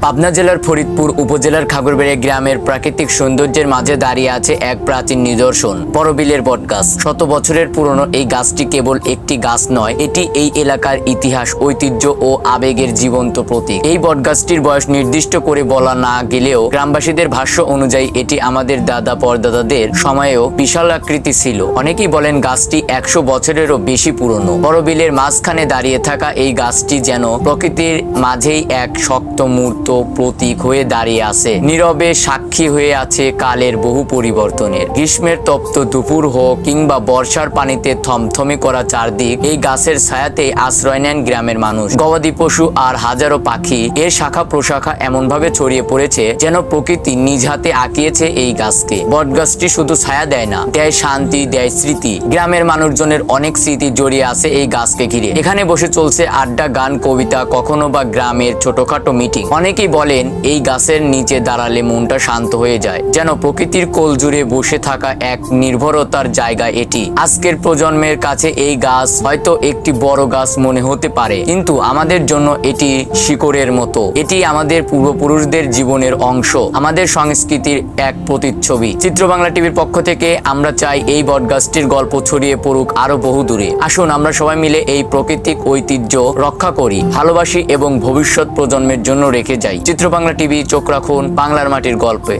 পাবনা জেলার ফরিদপুর উপজেলার খাগড়াছড়ি গ্রামের প্রাকৃতিক সৌন্দর্যের মাঝে দাঁড়িয়ে আছে এক প্রাচীন নিদর্শন বড়বিলের বটগাছ। শত বছরের পুরনো এই গাছটি কেবল একটি গাছ নয়, এটি এই এলাকার ইতিহাস, ঐতিহ্য ও আবেগের জীবন্ত প্রতীক। এই বটগাছটির বয়স নির্দিষ্ট করে বলা না গেলেও গ্রামবাসীদের ভাষ্য অনুযায়ী এটি আমাদের দাদা পরদাদাদের সময়েও বিশাল আকৃতি ছিল। অনেকেই বলেন গাছটি 100 বছরেরও বেশি পুরনো। বড়বিলের মাঝখানে দাঁড়িয়ে থাকা এই গাছটি যেন প্রকৃতির মাঝেই এক শক্ত মূর্ত প্রতীক হয়ে দাঁড়িয়ে আছে, নীরবে সাক্ষী হয়ে আছে কালের বহু পরিবর্তনের। গ্রীষ্মের তপ্ত দুপুর হোক কিংবা বর্ষার পানিতে থমথমে করা চারদিক, এই গাছের ছায়াতে আশ্রয় নেন গ্রামের মানুষ। গবাদি পশু আর হাজারো পাখি এর শাখা প্রশাখা এমনভাবে ছড়িয়ে পড়েছে যেন প্রকৃতি নিজ হাতে আঁকিয়েছে এই গাছকে। বটগাছটি শুধু ছায়া দেয় না, দেয় শান্তি, দেয় স্মৃতি। গ্রামের মানুষজনের অনেক স্মৃতি জড়িয়ে আছে এই গাছকে ঘিরে। এখানে বসে চলছে আড্ডা, গান, কবিতা, কখনো বা গ্রামের ছোটখাটো মিটিং। অনেকেই বলেন এই গাছের নিচে দাঁড়ালে মনটা শান্ত হয়ে যায়, যেন প্রকৃতির কোল জুড়ে বসে থাকা এক নির্ভরতার জায়গা এটি। আজকের প্রজন্মের কাছে এই গাছ হয়তো একটি বড় গাছ মনে হতে পারে, কিন্তু আমাদের জন্য এটি শিকড়ের মতো। এটি আমাদের পূর্বপুরুষদের জীবনের অংশ, আমাদের সংস্কৃতির এক প্রতিচ্ছবি। চিত্র বাংলা টিভির পক্ষ থেকে আমরা চাই এই বটগাছটির গল্প ছড়িয়ে পড়ুক আরো বহু দূরে। আসুন আমরা সবাই মিলে এই প্রাকৃতিক ঐতিহ্য রক্ষা করি, ভালোবাসি এবং ভবিষ্যৎ প্রজন্মের জন্য রেখে যাই। চিত্র বাংলা টিভি, চোখ রাখুন বাংলার মাটির গল্পে।